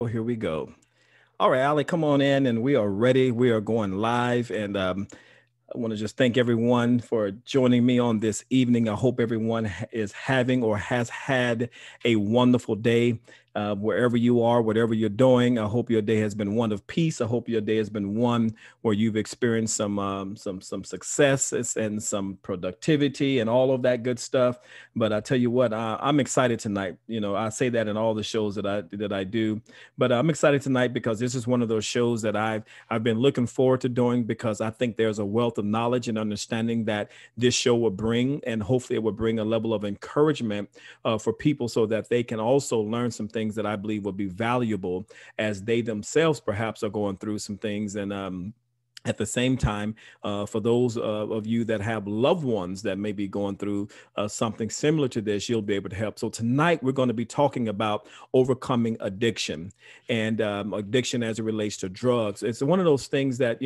Wonderful. Here we go. All right, Ali, come on in and we are ready. We are going live. And I want to just thank everyone for joining me on this evening. I hope everyone is having or has had a wonderful day. Wherever you are, whatever you're doing, I hope your day has been one of peace. I hope your day has been one where you've experienced some successes and some productivity and all of that good stuff. But I tell you what, I'm excited tonight. You know, I say that in all the shows that I do, but I'm excited tonight because this is one of those shows that I've been looking forward to doing because I think there's a wealth of knowledge and understanding that this show will bring, and hopefully it will bring a level of encouragement for people so that they can also learn some things that I believe will be valuable as they themselves perhaps are going through some things. And at the same time, for those of you that have loved ones that may be going through something similar to this, you'll be able to help. So tonight we're going to be talking about overcoming addiction and addiction as it relates to drugs. It's one of those things that,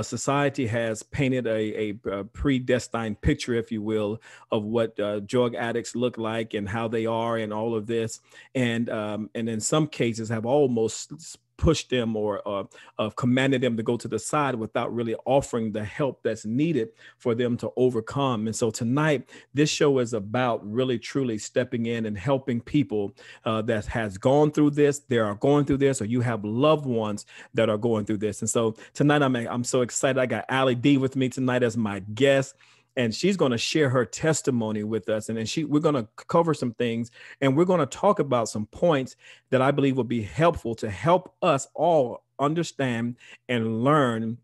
society has painted a predestined picture, if you will, of what drug addicts look like and how they are and all of this. And in some cases have almost pushed them or commanded them to go to the side without really offering the help that's needed for them to overcome. And so tonight, this show is about really truly stepping in and helping people that has gone through this, they are going through this, or you have loved ones that are going through this. And so tonight, I'm so excited. I got Allie D with me tonight as my guest. And she's going to share her testimony with us. And then we're going to cover some things and we're going to talk about some points that I believe will be helpful to help us all understand and learn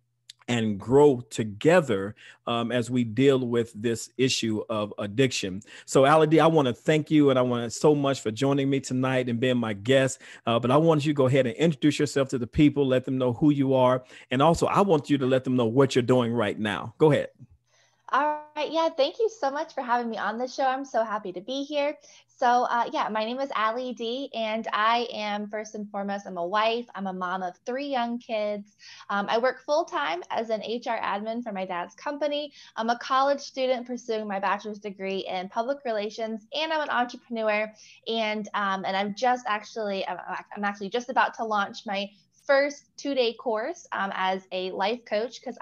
and grow together as we deal with this issue of addiction. So, Allie D, I want to thank you and I want to so much for joining me tonight and being my guest. But I want you to go ahead and introduce yourself to the people, let them know who you are. And also, I want you to let them know what you're doing right now. Go ahead. All right. Yeah. Thank you so much for having me on the show. I'm so happy to be here. So, yeah, my name is Allie D, and I am first and foremost, I'm a wife. I'm a mom of three young kids. I work full time as an HR admin for my dad's company. I'm a college student pursuing my bachelor's degree in public relations, and I'm an entrepreneur. And I'm actually just about to launch my first 2-day course as a life coach because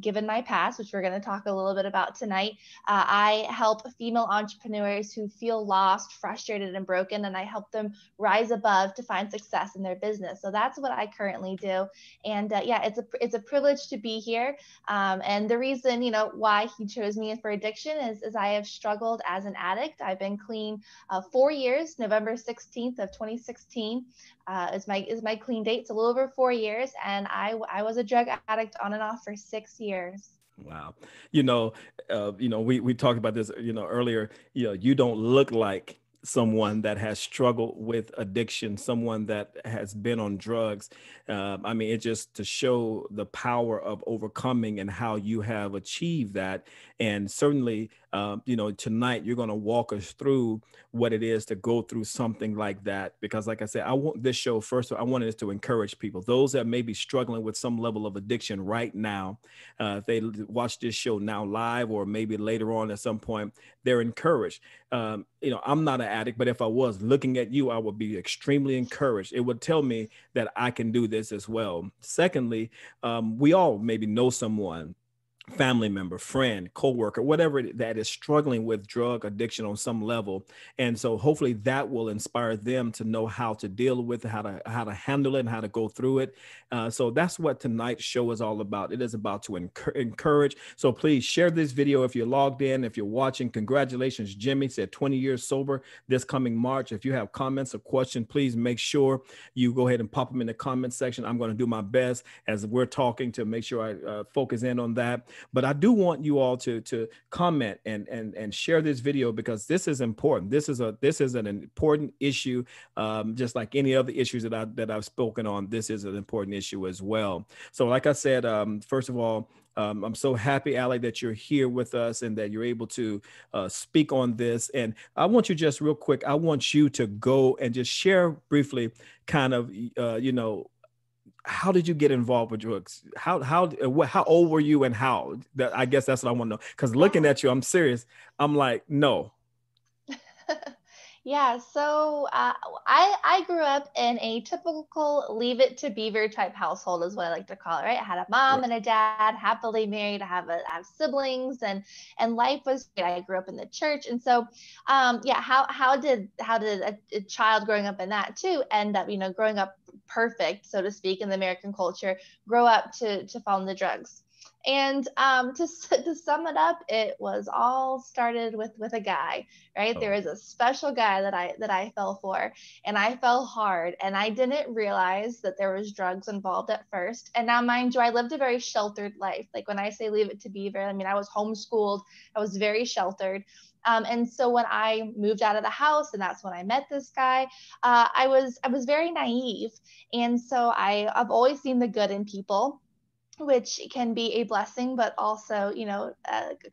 given my past, which we're going to talk a little bit about tonight, I help female entrepreneurs who feel lost, frustrated, and broken, and I help them rise above to find success in their business. So that's what I currently do. And yeah, it's a privilege to be here. And the reason, why he chose me for addiction is I have struggled as an addict. I've been clean 4 years. November 16th of 2016 is my clean date. It's a little over 4 years, and I was a drug addict on and off for 6 years. Wow. We talked about this, earlier. You don't look like someone that has struggled with addiction, someone that has been on drugs. I mean, it just to show the power of overcoming and how you have achieved that. And certainly, tonight you're going to walk us through what it is to go through something like that. Because like I said, I want this show, first of all, I wanted it to encourage people, those that may be struggling with some level of addiction right now. If they watch this show now live or maybe later on at some point, they're encouraged. I'm not an addict, but if I was looking at you, I would be extremely encouraged. It would tell me that I can do this as well. Secondly, we all maybe know someone, family member, friend, coworker, whatever that is struggling with drug addiction on some level. And so hopefully that will inspire them to know how to deal with it, how to handle it and how to go through it. So that's what tonight's show is all about. It is about to encourage. So please share this video if you're logged in, if you're watching. Congratulations, Jimmy said 20 years sober this coming March. If you have comments or questions, please make sure you go ahead and pop them in the comment section. I'm going to do my best as we're talking to make sure I focus in on that. But I do want you all to comment and share this video because this is important. This is an important issue, just like any other issues that I've spoken on. This is an important issue as well. So, like I said, first of all, I'm so happy, Allie, that you're here with us and that you're able to speak on this. And I want you just real quick, I want you to go and just share briefly kind of, how did you get involved with drugs? How old were you and how? I guess that's what I want to know. Because looking Yeah. at you, I'm serious. I'm like, no. Yeah, so I grew up in a typical Leave It to Beaver type household, is what I like to call it. Right, I had a mom Right. and a dad, happily married. I have siblings, and life was great. I grew up in the church, and so yeah, how did a child growing up in that too end up, growing up perfect, so to speak, in the American culture, grow up to fall into drugs? And to sum it up, it was all started with a guy, right? There Oh. was a special guy that I fell for, and I fell hard, and I didn't realize that there was drugs involved at first. And now, mind you, I lived a very sheltered life. Like when I say Leave It to Beaver, I mean I was homeschooled. I was very sheltered. And so when I moved out of the house, and that's when I met this guy, I was very naive, and so I've always seen the good in people, which can be a blessing, but also,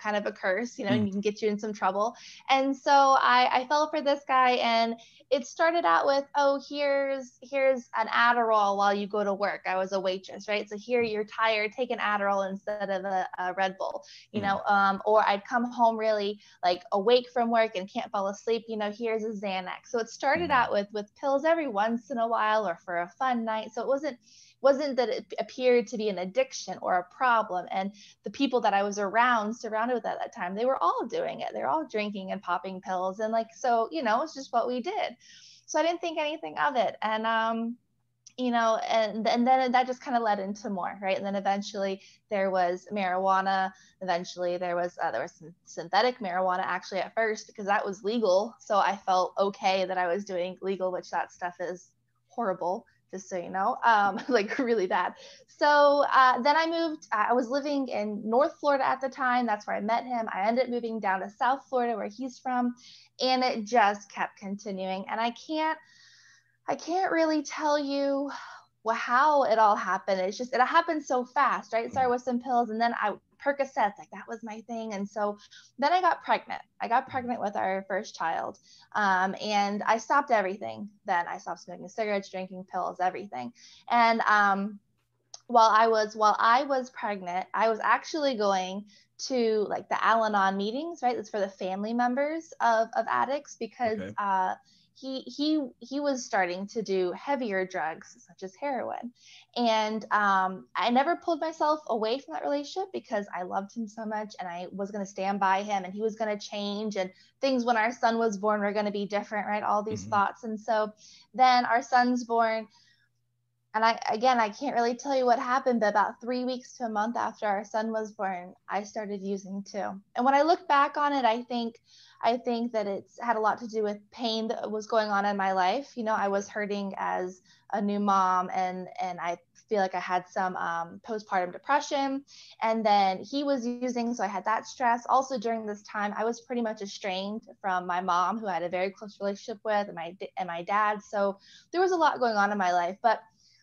kind of a curse, and Mm. you can get you in some trouble. And so I fell for this guy, and it started out with, oh, here's an Adderall while you go to work. I was a waitress, right? So here, you're tired, take an Adderall instead of a Red Bull, Mm. or I'd come home really like awake from work and can't fall asleep. Here's a Xanax. So it started Mm. out with pills every once in a while or for a fun night. So it wasn't that it appeared to be an addiction or a problem. And the people that I was surrounded with at that time, they were all doing it. They're all drinking and popping pills. And like, so, it's just what we did. So I didn't think anything of it. And then that just kind of led into more, right? And then eventually there was marijuana. Eventually there was some synthetic marijuana actually at first, because that was legal. So I felt okay that I was doing legal, which that stuff is horrible, just so you know, like really bad. So then I moved. I was living in North Florida at the time. That's where I met him. I ended up moving down to South Florida, where he's from, and it just kept continuing. And I can't really tell you how it all happened. It's just, it happened so fast, right? Started Mm. with some pills, and then Percocets, like that was my thing. And so then I got pregnant. I got pregnant with our first child. And I stopped everything. Then I stopped smoking cigarettes, drinking pills, everything. And while I was pregnant, I was actually going to like the Al-Anon meetings, right? That's for the family members of addicts, because Okay. he was starting to do heavier drugs such as heroin. And I never pulled myself away from that relationship, because I loved him so much, and I was going to stand by him, and he was going to change, and things when our son was born were going to be different, right? All these Hmm. thoughts. And so then our son's born, and I can't really tell you what happened, but about 3 weeks to a month after our son was born, I started using too. And when I look back on it, I think that it's had a lot to do with pain that was going on in my life. I was hurting as a new mom, and I feel like I had some postpartum depression. And then he was using, so I had that stress. Also during this time, I was pretty much estranged from my mom, who I had a very close relationship with, and my dad. So there was a lot going on in my life, but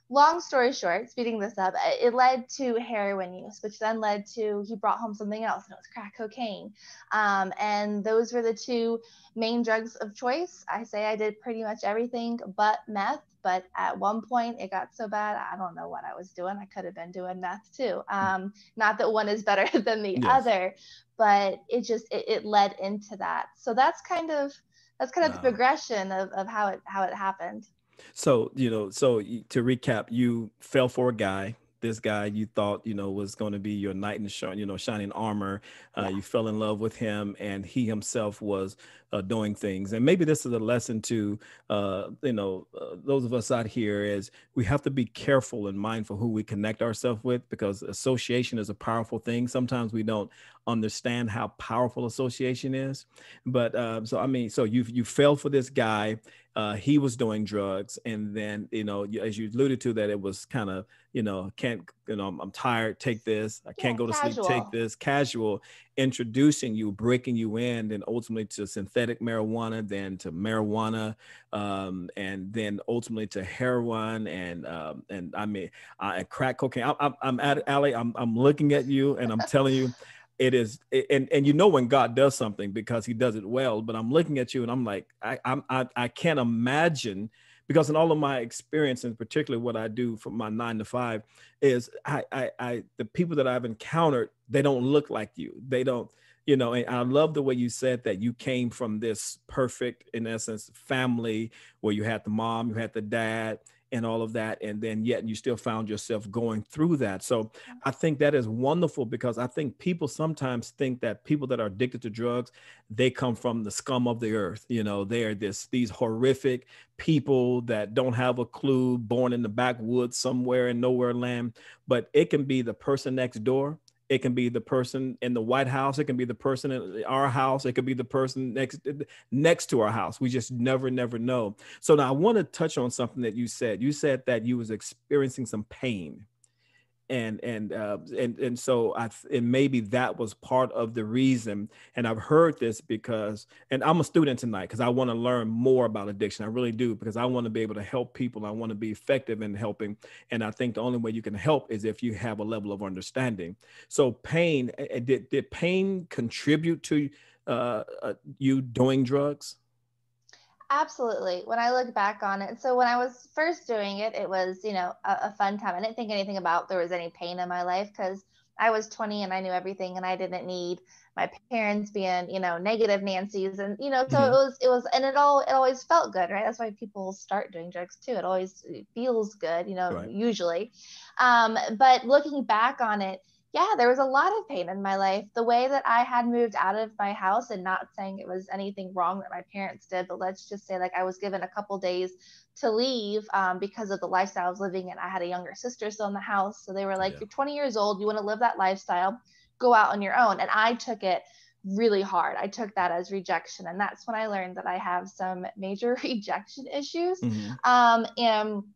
long story short, speeding this up, it led to heroin use, which then led to, he brought home something else, and it was crack cocaine. And those were the two main drugs of choice. I say I did pretty much everything but meth. But at one point, it got so bad, I don't know what I was doing. I could have been doing meth too. Not that one is better than the Yes. other, but it led into that. So that's kind of the Wow. progression of how it happened. So, to recap, you fell for a guy. This guy you thought, was going to be your knight in shining armor. Yeah. You fell in love with him, and he himself was doing things. And maybe this is a lesson to, those of us out here, is we have to be careful and mindful who we connect ourselves with, because association is a powerful thing. Sometimes we don't understand how powerful association is. But so I mean, so you fell for this guy. He was doing drugs, and then as you alluded to, that it was kind of can't I'm tired, take this. I can't Yeah, go to sleep, take casual. this. Casual, introducing you, breaking you in, then ultimately to synthetic marijuana, then to marijuana, and then ultimately to heroin, and I mean, crack cocaine. I'm at Ali. I'm looking at you, and I'm telling you, it is. And when God does something, because he does it well. But I'm looking at you, and I'm like, I can't imagine, because in all of my experience, and particularly what I do from my 9 to 5, is the people that I've encountered, They don't look like you. They don't, and I love the way you said that you came from this perfect, in essence, family where you had the mom, you had the dad, and all of that. And then yet you still found yourself going through that. So I think that is wonderful, because I think people sometimes think that people that are addicted to drugs, they come from the scum of the earth. They are these horrific people that don't have a clue, born in the backwoods somewhere in nowhere land. But it can be the person next door. It can be the person in the White House. It can be the person in our house. It could be the person next to our house. We just never know. So now I want to touch on something that you said. You said that you was experiencing some pain, and so and maybe that was part of the reason. And I've heard this because, and I'm a student tonight because I want to learn more about addiction. I really do, because I want to be able to help people. I want to be effective in helping, and I think the only way you can help is if you have a level of understanding. So pain, did pain contribute to you doing drugs? Absolutely. When I look back on it, so when I was first doing it, it was, a fun time. I didn't think anything about there was any pain in my life because I was 20 and I knew everything and I didn't need my parents being, negative Nancy's. And, so Hmm. and it always felt good, right? That's why people start doing drugs too. It feels good, Right. usually. But looking back on it, yeah, there was a lot of pain in my life. The way that I had moved out of my house, and not saying it was anything wrong that my parents did, but let's just say like I was given a couple days to leave because of the lifestyle I was living in. I had a younger sister still in the house. So they were like, Yeah. you're 20 years old, you want to live that lifestyle, go out on your own. And I took it really hard. I took that as rejection. And that's when I learned that I have some major rejection issues. Hmm. And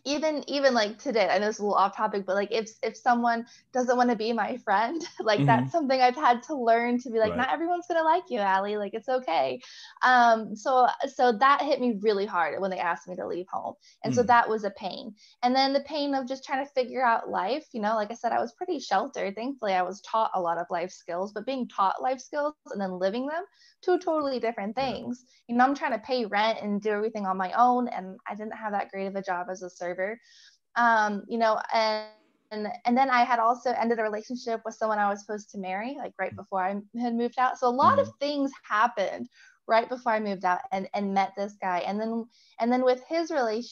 even like today, I know it's a little off topic, but like if someone doesn't want to be my friend, like Hmm. that's something I've had to learn to be like, Right. not everyone's gonna like you, Allie. Like it's okay. So that hit me really hard when they asked me to leave home, and so Mm. that was a pain. And then the pain of just trying to figure out life. Like I said, I was pretty sheltered. Thankfully, I was taught a lot of life skills, but being taught life skills and then living them, two totally different Yeah. things. I'm trying to pay rent and do everything on my own, and I didn't have that great of a job as a server. And then I had also ended a relationship with someone I was supposed to marry, like right before I had moved out. So a lot of Hmm. things happened right before I moved out and met this guy. And then with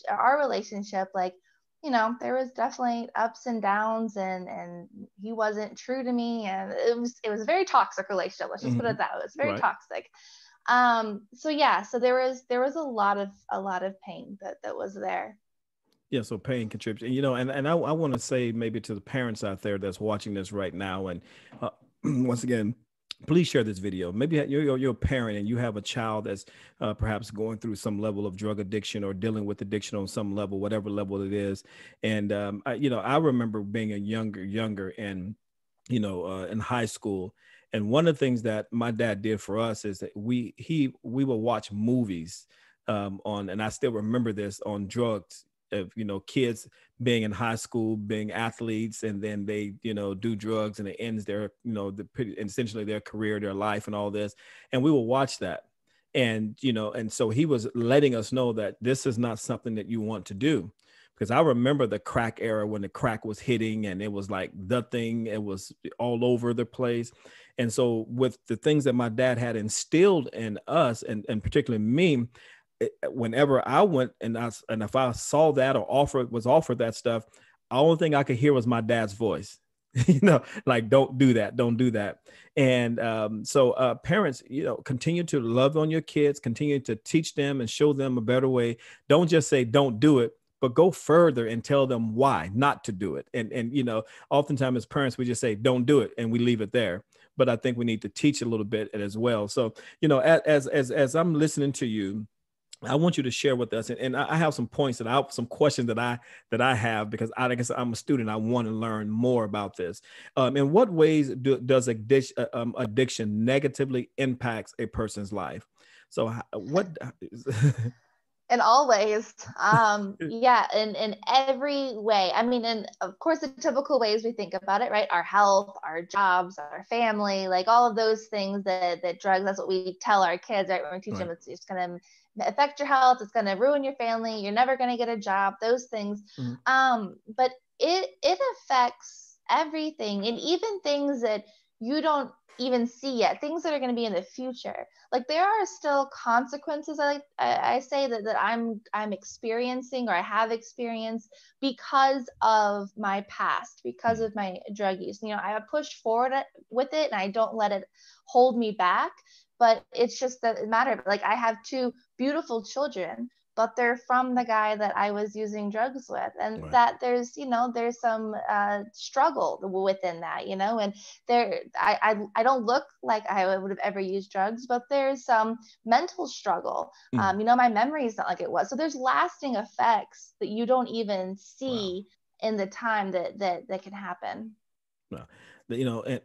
our relationship, like, there was definitely ups and downs, and he wasn't true to me, and it was a very toxic relationship. Let's just put Hmm. it that way. It was very Right. toxic. So yeah, so there was a lot of pain that was there. Yeah, so pain contributes, and I want to say maybe to the parents out there that's watching this right now, and once again, please share this video. Maybe you're a parent and you have a child that's perhaps going through some level of drug addiction or dealing with addiction on some level, whatever level it is. And I remember being a younger, and in high school. And one of the things that my dad did for us is that we would watch movies and I still remember this, on drugs, of kids being in high school, being athletes, and then they do drugs, and it ends their essentially their career, their life, and all this. And we will watch that, and so he was letting us know that this is not something that you want to do, because I remember the crack era when the crack was hitting, and it was like the thing, it was all over the place. And so with the things that my dad had instilled in us, and particularly me, whenever I went and if I saw that or was offered that stuff, the only thing I could hear was my dad's voice. Like, don't do that, don't do that. And so parents, continue to love on your kids, continue to teach them and show them a better way. Don't just say don't do it, but go further and tell them why not to do it. And oftentimes as parents, we just say don't do it and we leave it there. But I think we need to teach a little bit as well. So as I'm listening to you, I want you to share with us, and I have some points some questions that I have, because like I said, I'm a student. I want to learn more about this. In what ways does addiction negatively impacts a person's life? So what? In all ways. Yeah, in every way. I mean, and of course the typical ways we think about it, right? Our health, our jobs, our family, like all of those things that drugs, that's what we tell our kids, right? When we teach them, Right. it's going to affect your health, it's going to ruin your family, you're never going to get a job, those things. Mhm. But it affects everything. And even things that you don't even see yet, things that are going to be in the future. Like there are still consequences. I say that I'm experiencing, or I have experienced, because of my past, because Mm. of my drug use. I push forward with it, and I don't let it hold me back. But it's just the matter of, like, I have two beautiful children, but they're from the guy that I was using drugs with. And Right. that there's some struggle within that, and I don't look like I would have ever used drugs, but there's some mental struggle. Mm. My memory is not like it was. So there's lasting effects that you don't even Wow. see in the time that can happen. No.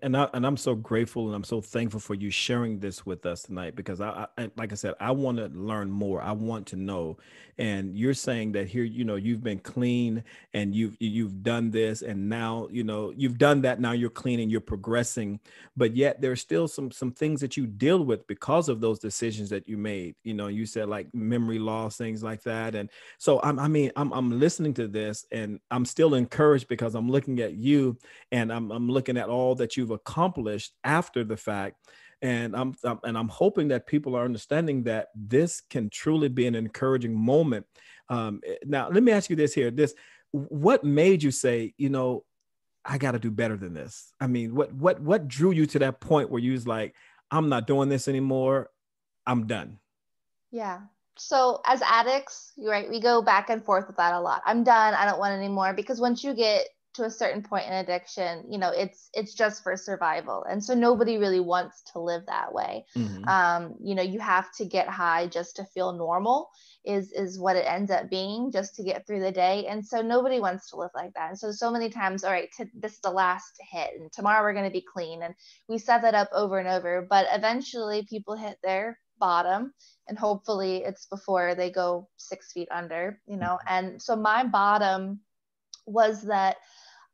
And I'm so grateful and I'm so thankful for you sharing this with us tonight, because like I said, I want to learn more. I want to know. And you're saying that here, you've been clean and you've done this, and now, you've done that. Now you're clean and you're progressing, but yet there's still some things that you deal with because of those decisions that you made. You said like memory loss, things like that. And so I'm listening to this and I'm still encouraged because I'm looking at you, and I'm looking at all that you've accomplished after the fact. And I'm hoping that people are understanding that this can truly be an encouraging moment. Now let me ask you this here, what made you say, I got to do better than this? I mean, what drew you to that point where you was like, I'm not doing this anymore, I'm done? Yeah. So as addicts, you're right, we go back and forth with that a lot. I'm done. I don't want it anymore, because once you get to a certain point in addiction, it's just for survival. And so nobody really wants to live that way. Hmm. You have to get high just to feel normal, is what it ends up being, just to get through the day. And so nobody wants to live like that. And so many times, all right, this is the last hit, and tomorrow we're going to be clean. And we set that up over and over. But eventually people hit their bottom, and hopefully it's before they go 6 feet under. And so my bottom was that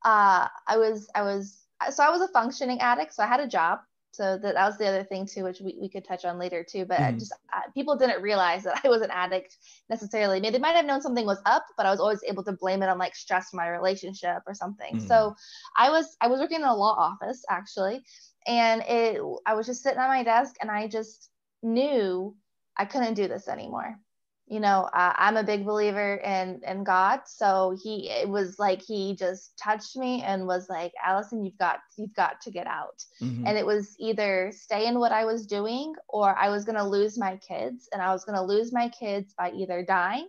I was a functioning addict, so I had a job. So that was the other thing too, which we could touch on later too. But Hmm. just people didn't realize that I was an addict necessarily. I mean, they might have known something was up, but I was always able to blame it on like stress in my relationship or something. Hmm. So I was working in a law office actually, and I was just sitting at my desk, and I just knew I couldn't do this anymore. I'm a big believer in God, so it was like he just touched me and was like, Allison, you've got to get out. Hmm. And it was either stay in what I was doing, or I was going to lose my kids, and I was going to lose my kids by either dying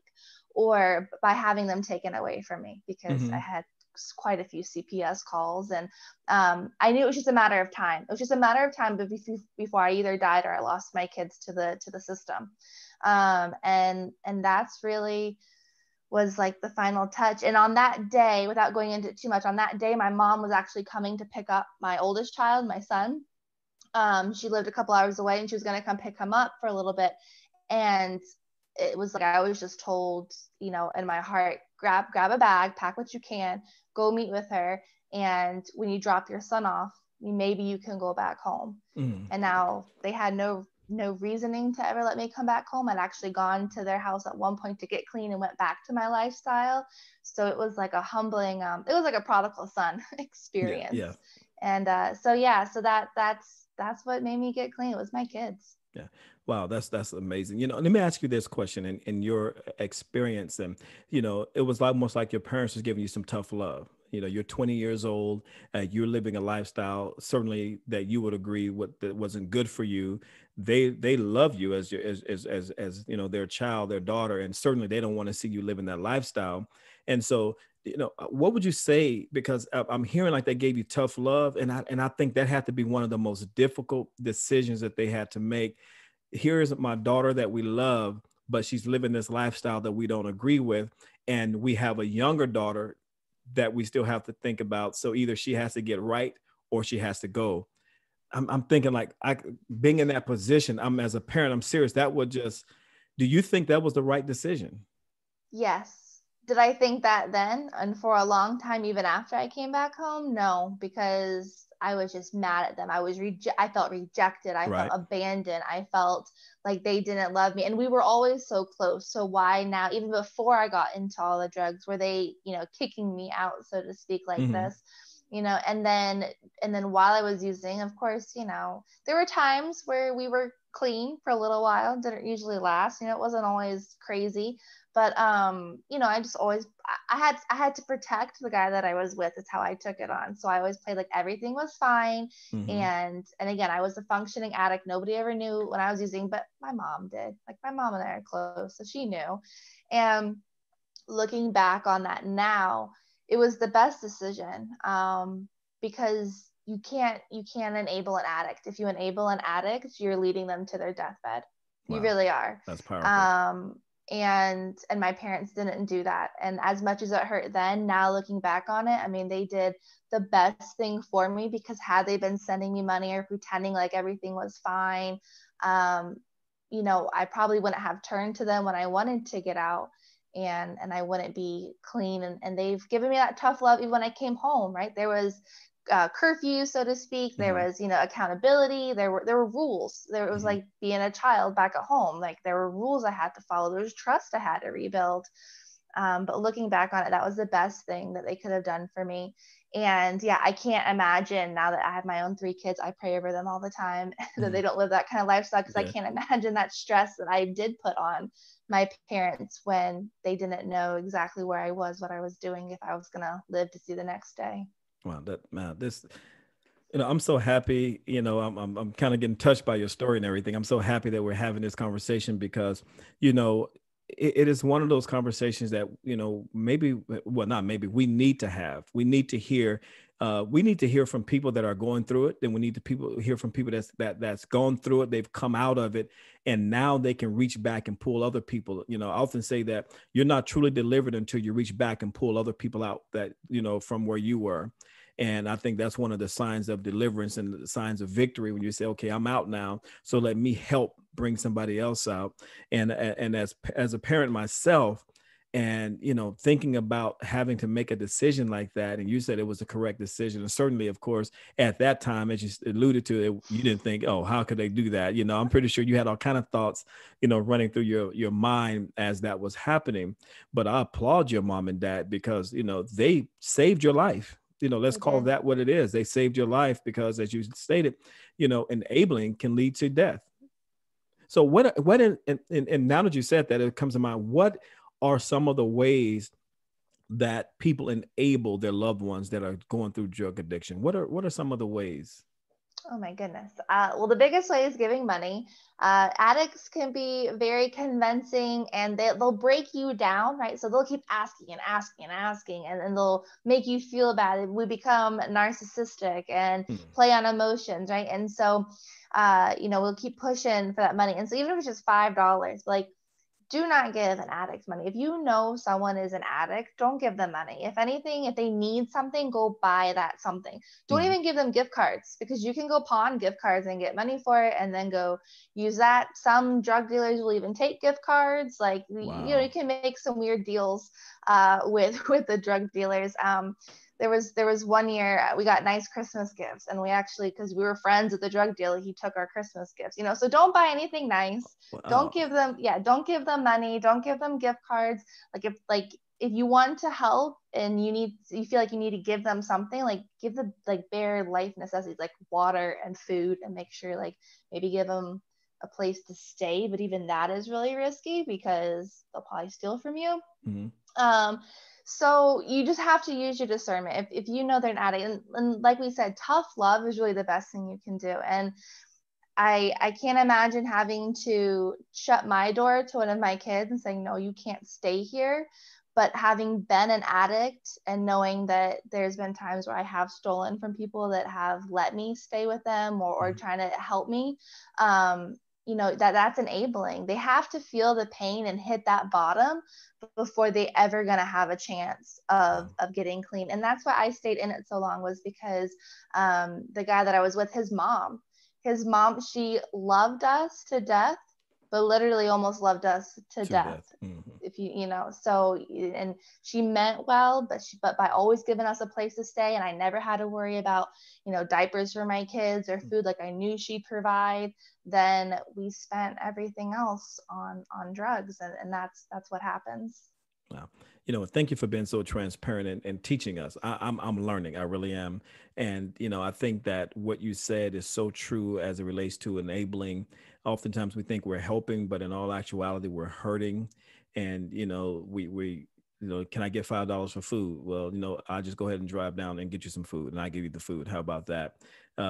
or by having them taken away from me, because I Hmm. had quite a few CPS calls. And I knew it was just a matter of time. It was just a matter of time before I either died or I lost my kids to the system. And that's really was like the final touch. And on that day, without going into it too much, on that day, my mom was actually coming to pick up my oldest child, my son. She lived a couple hours away, and she was going to come pick him up for a little bit. And it was like I was just told, in my heart, grab a bag, pack what you can, go meet with her, and when you drop your son off, maybe you can go back home. Hmm. And now they had no reasoning to ever let me come back home. I'd actually gone to their house at one point to get clean and went back to my lifestyle. So it was like a humbling, it was like a prodigal son Yeah. experience. Yeah. And so yeah, so that's what made me get clean. It was my kids. Yeah. Wow, that's amazing. Let me ask you this question in your experience. And, it was almost like your parents was giving you some tough love. You're 20 years old, you're living a lifestyle certainly that you would agree what that wasn't good for you. They love you as your as their child, their daughter, and certainly they don't want to see you living that lifestyle. And so, what would you say? Because I'm hearing like they gave you tough love, and I think that had to be one of the most difficult decisions that they had to make. Here is my daughter that we love, but she's living this lifestyle that we don't agree with. And we have a younger daughter that we still have to think about. So either she has to get right or she has to go. I'm thinking like being in that position, I'm as a parent, I'm serious. Do you think that was the right decision? Yes. Did I think that then? And for a long time, even after I came back home? No, because I was just mad at them. I felt rejected. I felt Right. abandoned. I felt like they didn't love me. And we were always so close. So why now, even before I got into all the drugs, were they, kicking me out, so to speak, like Hmm. this? and then while I was using, of course, there were times where we were clean for a little while. Didn't usually last. It wasn't always crazy, but I just always I had to protect the guy that I was with. That's how I took it on. So I always played like everything was fine. Mm-hmm. And again, I was a functioning addict. Nobody ever knew when I was using, but my mom did. Like my mom and I are close, so she knew. And looking back on that now, it was the best decision, because you can't enable an addict. If you enable an addict, you're leading them to their deathbed. You Wow, really are. that's powerful. And my parents didn't do that. And as much as it hurt then, now looking back on it, I mean, they did the best thing for me, because had they been sending me money or pretending like everything was fine, um, I probably wouldn't have turned to them when I wanted to get out, and I wouldn't be clean. And they've given me that tough love even when I came home, right? There was curfew, so to speak. There Mm-hmm. was, accountability. There were rules. There was Mm-hmm. like being a child back at home. Like there were rules I had to follow. There was trust I had to rebuild. But looking back on it, that was the best thing that they could have done for me. And yeah, I can't imagine now that I have my own 3 kids. I pray over them all the time that Mm-hmm. they don't live that kind of lifestyle, because I Yeah. can't imagine that stress that I did put on my parents when they didn't know exactly where I was, what I was doing, if I was gonna live to see the next day. Wow, that man, this I'm so happy. I'm kind of getting touched by your story and everything. I'm so happy that we're having this conversation because, you know, it is one of those conversations that maybe, well, not maybe, we need to have. We need to hear. We need to hear from people that are going through it. Then we need to hear from people that's gone through it. They've come out of it, and now they can reach back and pull other people. I often say that you're not truly delivered until you reach back and pull other people out that from where you were. And I think that's one of the signs of deliverance and the signs of victory when you say, okay, I'm out now. So let me help bring somebody else out. And as a parent myself, and thinking about having to make a decision like that, and you said it was the correct decision, and certainly, of course, at that time, as you alluded to it, you didn't think, oh, how could they do that? I'm pretty sure you had all kind of thoughts running through your mind as that was happening. But I applaud your mom and dad because they saved your life. Let's They call did. that what it is. They saved your life because, as you stated, enabling can lead to death. So and now that you said that, it comes to mind, what are some of the ways that people enable their loved ones that are going through drug addiction? What are some of the ways? Oh my goodness. Well, the biggest way is giving money. Addicts can be very convincing, and they'll break you down, right? So they'll keep asking and asking and asking, and they'll make you feel bad. We become narcissistic and Hmm. play on emotions, right? And so, we'll keep pushing for that money. And so even if it's just $5, like, do not give an addict money. If you know someone is an addict, don't give them money. If anything, if they need something, go buy that something. Don't Hmm. even give them gift cards, because you can go pawn gift cards and get money for it and then go use that. Some drug dealers will even take gift cards. Like, you Wow. can make some weird deals with with the drug dealers. There was one year we got nice Christmas gifts, and we actually, because we were friends with the drug dealer, he took our Christmas gifts. So don't buy anything nice. Don't Wow. give them, yeah, don't give them money. Don't give them gift cards. If you want to help and you feel like you need to give them something, like give the like bare life necessities like water and food, and make sure like maybe give them a place to stay. But even that is really risky because they'll probably steal from you. Hmm. Um, so you just have to use your discernment. If you know they're an addict, and like we said, tough love is really the best thing you can do. And I can't imagine having to shut my door to one of my kids and saying, no, you can't stay here. But having been an addict and knowing that there's been times where I have stolen from people that have let me stay with them, or Hmm. trying to help me, um, that's enabling. They have to feel the pain and hit that bottom before they ever gonna have a chance of Wow. getting clean. And that's why I stayed in it so long, was because the guy that I was with, his mom, she loved us to death, but literally almost loved us to To death. death. Hmm. If so, and she meant well, but by always giving us a place to stay, and I never had to worry about, diapers for my kids or food, like I knew she'd provide. Then we spent everything else on drugs, and that's what happens. Wow. Thank you for being so transparent and teaching us. I'm learning. I really am. And, I think that what you said is so true as it relates to enabling. Oftentimes we think we're helping, but in all actuality, we're hurting. And, can I get $5 for food? Well, I'll just go ahead and drive down and get you some food and I give you the food. How about that?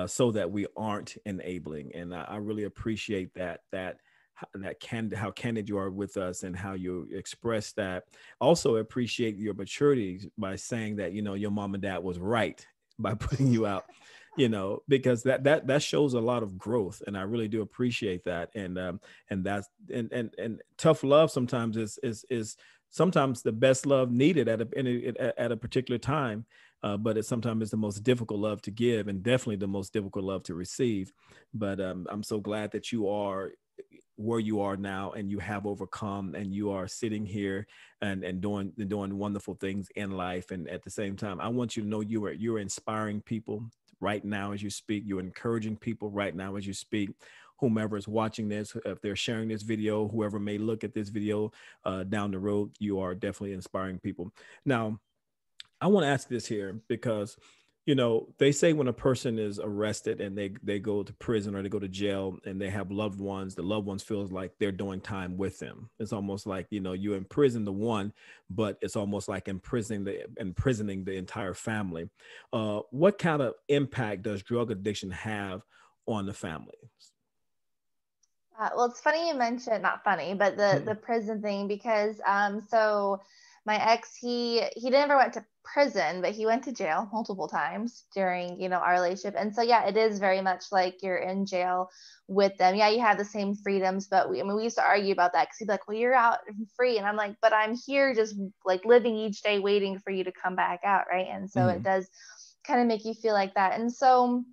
So that we aren't enabling. And I really appreciate how candid you are with us and how you express that. Also appreciate your maturity by saying that your mom and dad was right by putting you out, because that shows a lot of growth, and I really do appreciate that. And that's and tough love sometimes is sometimes the best love needed at a particular time. But it sometimes is the most difficult love to give, and definitely the most difficult love to receive. But I'm so glad that you are where you are now, and you have overcome, and you are sitting here and doing wonderful things in life. And at the same time, I want you to know you're inspiring people right now as you speak. You're encouraging people right now as you speak. Whomever is watching this, if they're sharing this video, whoever may look at this video down the road, you are definitely inspiring people. Now, I want to ask this here because, they say when a person is arrested and they go to prison or they go to jail and they have loved ones, the loved ones feels like they're doing time with them. It's almost like, you imprison the one, but it's almost like imprisoning the entire family. What kind of impact does drug addiction have on the family? Well, it's funny you mentioned, not funny, but the prison thing, because so my ex, he never went to prison, but he went to jail multiple times during, our relationship. And so yeah, it is very much like you're in jail with them. Yeah, you have the same freedoms, but we used to argue about that because he'd be like, well, you're out free, and I'm like, but I'm here just like living each day waiting for you to come back out, right? And so it Mm-hmm. does kind of make you feel like that. And so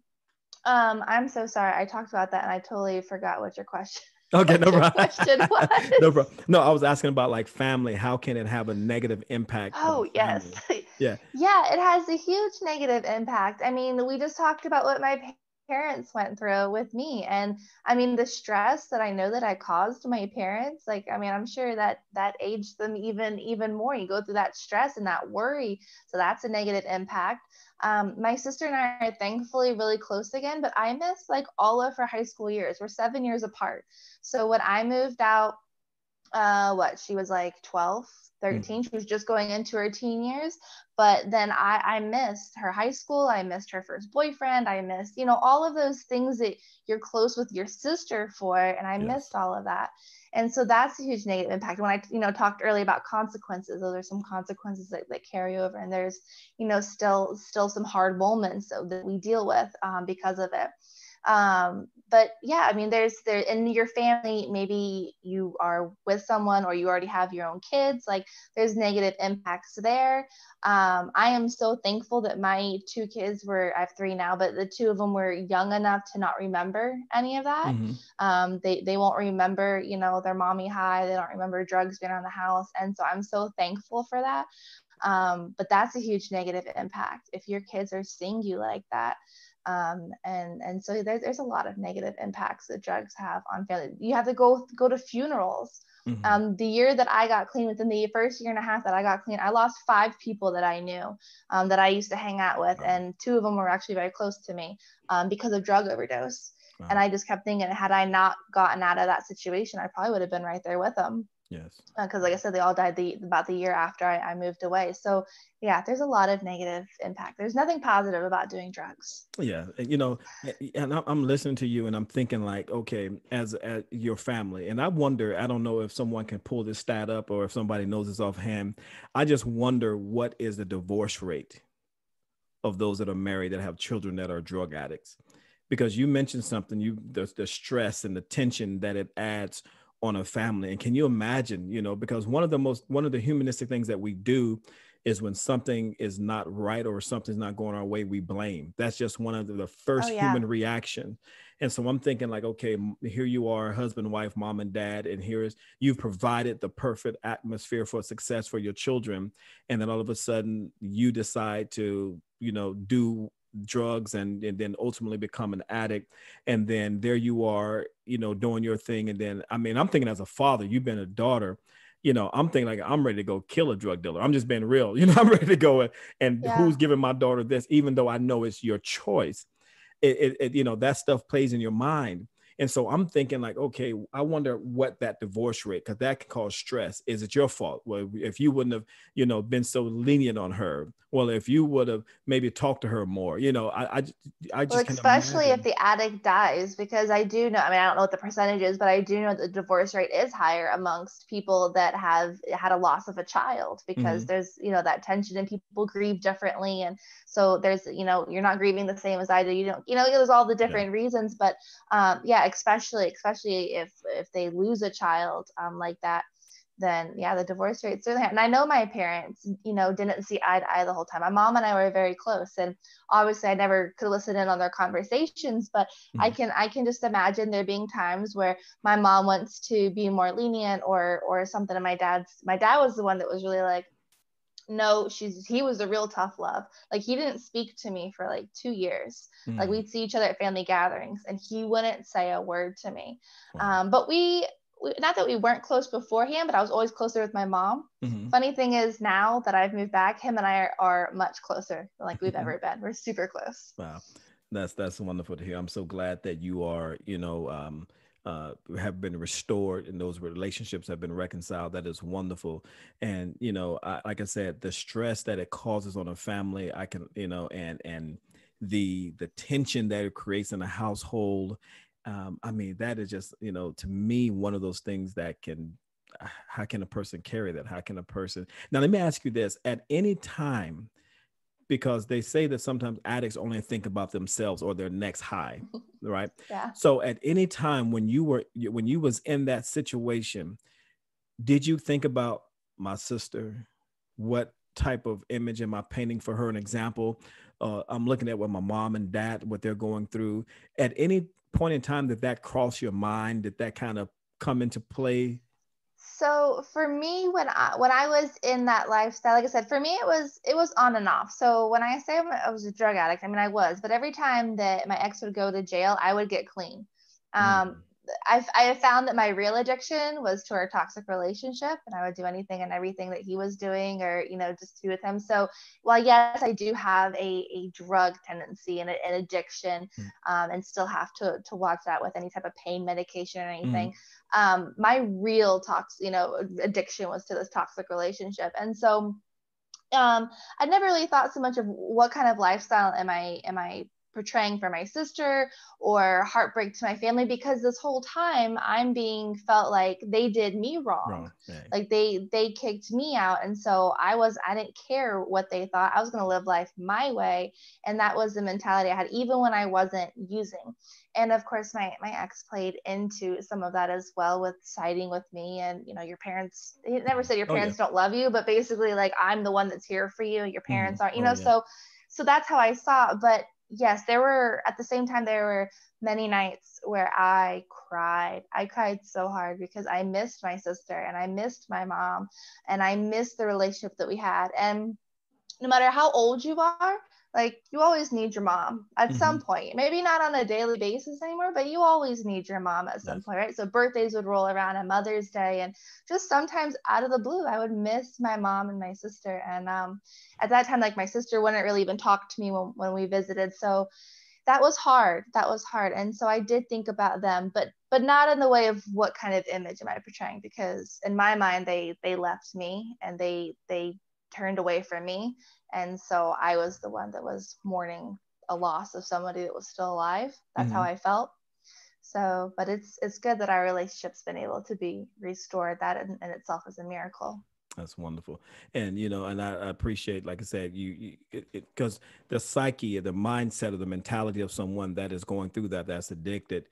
I'm so sorry. I talked about that and I totally forgot what your question Okay, what no your problem. question No was. problem. No, I was asking about like family. How can it have a negative impact on Oh, yes. family? Yeah. Yeah, it has a huge negative impact. I mean, we just talked about what my parents went through with me. And I mean, the stress that I know that I caused my parents, like, I mean, I'm sure that that aged them even more. You go through that stress and that worry. So that's a negative impact. My sister and I are thankfully really close again, but I missed like all of her high school years. We're 7 years apart. So when I moved out, she was like 12, Mm-hmm. 13. She was just going into her teen years. But then I missed her high school. I missed her first boyfriend. I missed, all of those things that you're close with your sister for. And I Yes. missed all of that. And so that's a huge negative impact. When I, talked earlier about consequences, those are some consequences that carry over. And there's, still some hard moments that we deal with because of it. But yeah, I mean, there in your family, maybe you are with someone or you already have your own kids, like there's negative impacts there. I am so thankful that my two kids I have three now, but the two of them were young enough to not remember any of that. Mm-hmm. They won't remember, their mommy high. They don't remember drugs being around the house. And so I'm so thankful for that. But that's a huge negative impact if your kids are seeing you like that. And so there's a lot of negative impacts that drugs have on family. You have to go to funerals. Mm-hmm. The year that I got clean, within the first year and a half that I got clean, I lost 5 people that I knew, that I used to hang out with, Wow. and 2 of them were actually very close to me, because of drug overdose. And Wow. I just kept thinking, had I not gotten out of that situation, I probably would have been right there with them, Yes. because like I said, they all died about the year after I moved away. So yeah, there's a lot of negative impact. There's nothing positive about doing drugs. Yeah. And I'm listening to you and I'm thinking like, okay, as your family, and I wonder, I don't know if someone can pull this stat up or if somebody knows this offhand. I just wonder what is the divorce rate of those that are married that have children that are drug addicts, because you mentioned something, the stress and the tension that it adds on a family. And can you imagine, because one of the humanistic things that we do is when something is not right or something's not going our way, we blame. That's just one of the Oh first yeah. human reaction. And so I'm thinking like, okay, here you are, husband, wife, mom and dad, and you've provided the perfect atmosphere for success for your children, and then all of a sudden you decide to do drugs and then ultimately become an addict. And then there you are, doing your thing. And then, I mean, I'm thinking as a father, you've been a daughter, I'm thinking like I'm ready to go kill a drug dealer. I'm just being real. I'm ready to go and Yeah. who's giving my daughter this, even though I know it's your choice. That stuff plays in your mind. And so I'm thinking like, okay, I wonder what that divorce rate, because that can cause stress. Is it your fault? Well, if you wouldn't have, been so lenient on her, well, if you would have maybe talked to her more, I Well, just can especially if imagine. the addict dies, because I do know, I mean, I don't know what the percentage is, but I do know the divorce rate is higher amongst people that have had a loss of a child, because Mhm. there's, that tension and people grieve differently. And so there's, you're not grieving the same as I do. You don't, there's all the Yeah. different reasons, but yeah, especially if they lose a child like that, then yeah, the divorce rate certainly. And I know my parents, didn't see eye to eye the whole time. My mom and I were very close, and obviously I never could listen in on their conversations, but Mhm. I can just imagine there being times where my mom wants to be more lenient or something. And my dad was the one that was really like, no, he was a real tough love. Like, he didn't speak to me for like 2 years. Like, Mhm. we'd see each other at family gatherings and he wouldn't say a word to me. Wow. But we, not that we weren't close beforehand, but I was always closer with my mom. Mhm. Funny thing is, now that I've moved back, him and I are much closer than like we've ever been. We're super close. Wow, that's wonderful to hear. I'm so glad that you are, have been restored and those relationships have been reconciled. That is wonderful. And like I said, the stress that it causes on a family, I can, and the tension that it creates in a household. I mean, that is just, to me, one of those things that can. How can a person carry that? How can a person? Now, let me ask you this: at any time, because they say that sometimes addicts only think about themselves or their next high, right? Yeah. So at any time when you was in that situation, did you think about my sister? What type of image am I painting for her? An example, I'm looking at what my mom and dad, what they're going through. At any point in time, that cross your mind? Did that kind of come into play? So for me, when I was in that lifestyle, like I said, for me it was on and off. So when I say I was a drug addict, I mean I was, but every time that my ex would go to jail, I would get clean. Um, Mm. I have found that my real addiction was to our toxic relationship, and I would do anything and everything that he was doing, or just to be with him. So while yes, I do have a drug tendency and an addiction, Mm. and still have to watch that with any type of pain medication or Mm. anything. My real addiction was to this toxic relationship. And so I never really thought so much of what kind of lifestyle am I portraying for my sister, or heartbreak to my family, because this whole time I'm being felt like they did me wrong. Wrong. Right. Like they kicked me out, and so I didn't care what they thought. I was going to live life my way, and that was the mentality I had even when I wasn't using. And of course my ex played into some of that as well, with siding with me. And your parents, he never said your Oh yeah. parents don't love you, but basically like, I'm the one that's here for you, your Hmm. parents aren't, Oh yeah. so that's how I saw it. But yes, there were, at the same time, there were many nights where I cried so hard, because I missed my sister and I missed my mom, and I missed the relationship that we had. And no matter how old you are, like, you always need your mom at some Hmm. point. Maybe not on a daily basis anymore, but you always need your mom at some Yes. point, right? So birthdays would roll around, and Mother's Day, and just sometimes out of the blue, I would miss my mom and my sister. And at that time, like, my sister wouldn't really even talk to me when we visited. So that was hard. That was hard. And so I did think about them, but not in the way of what kind of image am I portraying, because in my mind they left me, and they turned away from me. And so I was the one that was mourning a loss of somebody that was still alive. That's how Hmm. I felt. So, but it's good that our relationship's been able to be restored. That in itself is a miracle. That's wonderful. And, and I appreciate, like I said, because the psyche, the mindset of the mentality of someone that is going through that's addicted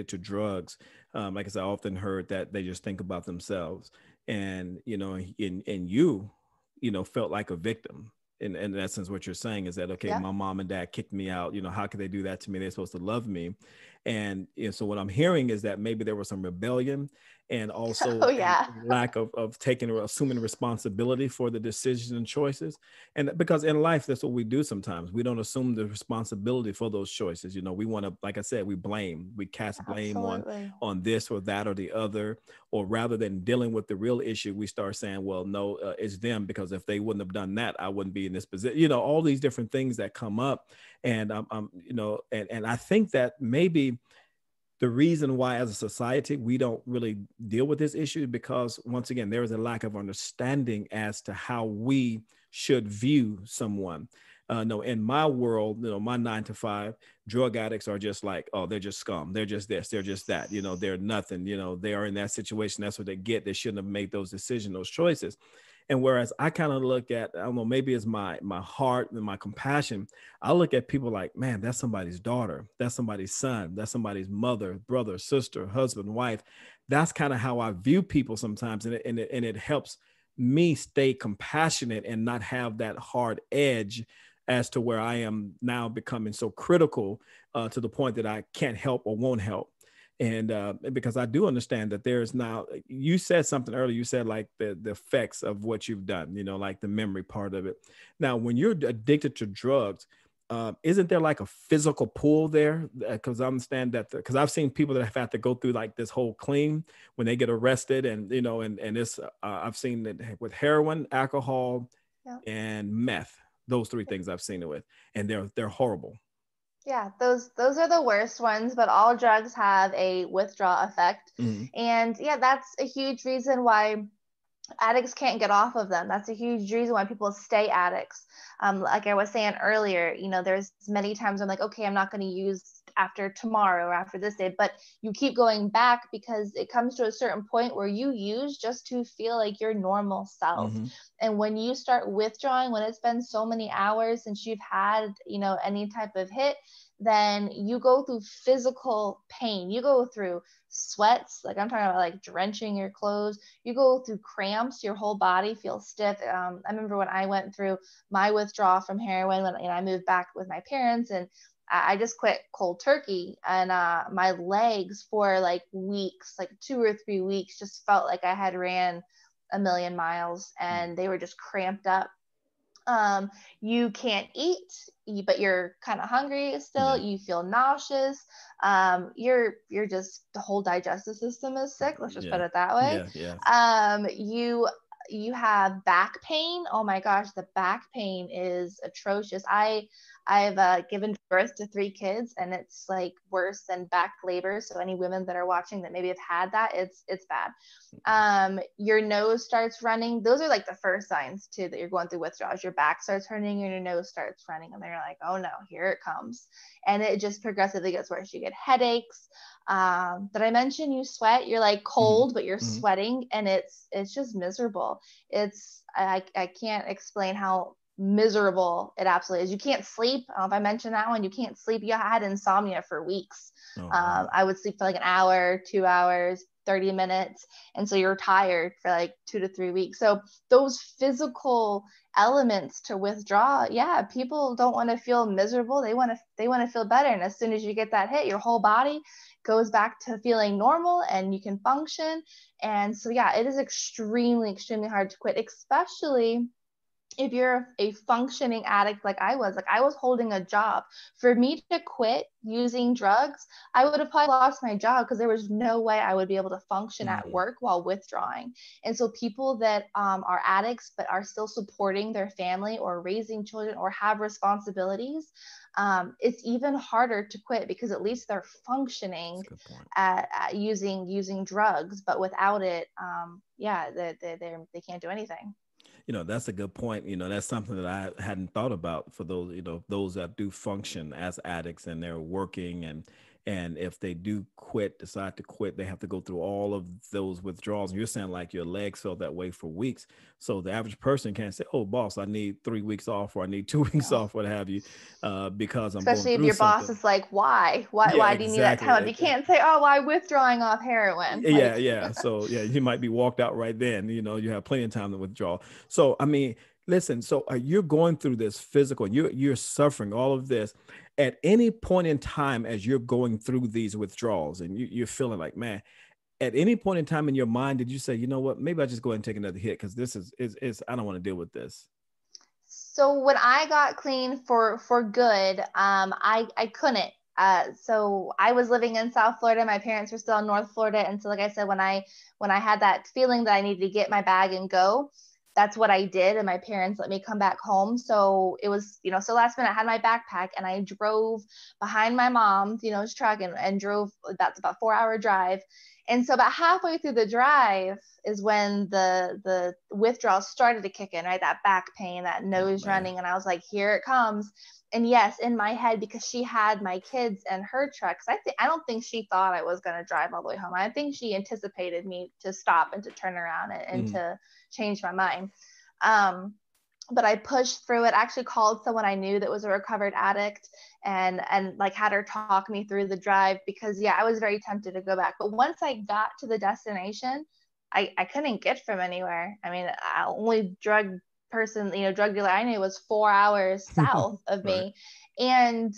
to drugs. Like I said, I often heard that they just think about themselves, and, felt like a victim. In essence, what you're saying is that, okay, Yep. my mom and dad kicked me out. How could they do that to me? They're supposed to love me. And so what I'm hearing is that maybe there was some rebellion and Oh also yeah. a lack of taking or assuming responsibility for the decisions and choices. And because in life, that's what we do sometimes. We don't assume the responsibility for those choices. We want to, like I said, we cast blame Absolutely. on this or that or the other, or rather than dealing with the real issue, we start saying, well, no, it's them, because if they wouldn't have done that, I wouldn't be in this position. All these different things that come up. And and I think that maybe the reason why as a society we don't really deal with this issue, because once again there is a lack of understanding as to how we should view someone. No, in my world, my 9 to 5, drug addicts are just like, oh, they're just scum, they're just this, they're just that, they're nothing, they are in that situation, that's what they get, they shouldn't have made those decisions, those choices. And whereas I kind of look at, I don't know, maybe it's my heart and my compassion. I look at people like, man, that's somebody's daughter, that's somebody's son, that's somebody's mother, brother, sister, husband, wife. That's kind of how I view people sometimes, and it helps me stay compassionate and not have that hard edge as to where I am now becoming so critical, to the point that I can't help or won't help. And because I do understand that there's now, you said something earlier, you said like the effects of what you've done, like the memory part of it. Now, when you're addicted to drugs, isn't there like a physical pull there? Because I understand that, because I've seen people that have had to go through like this whole clean when they get arrested, and and it's I've seen it with heroin, alcohol, Yeah. and meth. Those three things I've seen it with, and they're horrible. Yeah, those are the worst ones, but all drugs have a withdrawal effect. Mm-hmm. And yeah, that's a huge reason why addicts can't get off of them. That's a huge reason why people stay addicts. Like I was saying earlier, there's many times I'm like, okay, I'm not going to use after tomorrow or after this day, but you keep going back because it comes to a certain point where you use just to feel like your normal self. Mm-hmm. And when you start withdrawing, when it's been so many hours since you've had, any type of hit, then you go through physical pain. You go through sweats, like I'm talking about like drenching your clothes. You go through cramps, your whole body feels stiff. I remember when I went through my withdrawal from heroin when I moved back with my parents, and I just quit cold turkey, and my legs for like weeks, like 2 or 3 weeks, just felt like I had ran a million miles, and they were just cramped up. You can't eat, but you're kind of hungry still. Yeah. You feel nauseous. You're just, the whole digestive system is sick. Let's just put Yeah. it that way. Yeah. Yeah. You have back pain. Oh my gosh, the back pain is atrocious. I've given birth to 3 kids, and it's like worse than back labor. So any women that are watching that maybe have had that, it's bad. Your nose starts running. Those are like the first signs too that you're going through withdrawals. Your back starts hurting and your nose starts running, and then you're like, oh no, here it comes. And it just progressively gets worse. You get headaches. Did I mention you sweat? You're like Mm-hmm. cold, but you're Mm-hmm. sweating, and it's just miserable. I can't explain how miserable it absolutely is. You can't sleep. If I mentioned that one, you can't sleep. You had insomnia for weeks. Oh, wow. I would sleep for like an hour, 2 hours, 30 minutes. And so you're tired for like 2 to 3 weeks. So those physical elements to withdraw, yeah, people don't want to feel miserable. They want to feel better. And as soon as you get that hit, your whole body goes back to feeling normal and you can function. And so yeah, it is extremely, extremely hard to quit, especially if you're a functioning addict like I was holding a job. For me to quit using drugs, I would have probably lost my job because there was no way I would be able to function at Mm-hmm. work while withdrawing. And so people that are addicts but are still supporting their family or raising children or have responsibilities, it's even harder to quit because at least they're That's functioning a good point. at using drugs, but without it, yeah, they can't do anything. That's a good point. That's something that I hadn't thought about for those, those that do function as addicts and they're working, and if they do decide to quit, they have to go through all of those withdrawals. And you're saying like your legs felt that way for weeks. So the average person can't say, oh, boss, I need 3 weeks off or I need 2 weeks No. off, what have you, because I'm going Especially if through your boss something. is like, why? Why, Yeah, why do you need that time exactly. off? You can't say, oh, why withdrawing off heroin? Yeah, Like, yeah. So yeah, you might be walked out right then. You have plenty of time to withdraw. So I mean, listen. So you're going through this physical. You're suffering all of this, at any point in time as you're going through these withdrawals and you're feeling like, man, at any point in time in your mind, did you say, you know what, maybe I just go ahead and take another hit because this is I don't want to deal with this? So when I got clean for good, I couldn't. So I was living in South Florida. My parents were still in North Florida, and so like I said, when I had that feeling that I needed to get my bag and go, that's what I did. And my parents let me come back home. So it was, so last minute I had my backpack and I drove behind my mom's, truck and drove. That's about 4-hour drive. And so about halfway through the drive is when the withdrawal started to kick in, right? That back pain, that Oh nose man. running. And I was like, here it comes. And yes, in my head, because she had my kids in her truck, because I don't think she thought I was going to drive all the way home. I think she anticipated me to stop and to turn around and Mm-hmm. to change my mind. But I pushed through it. Actually called someone I knew that was a recovered addict and like had her talk me through the drive, because yeah, I was very tempted to go back. But once I got to the destination, I couldn't get from anywhere. I mean, only drug dealer I knew was 4 hours south of Right. me. And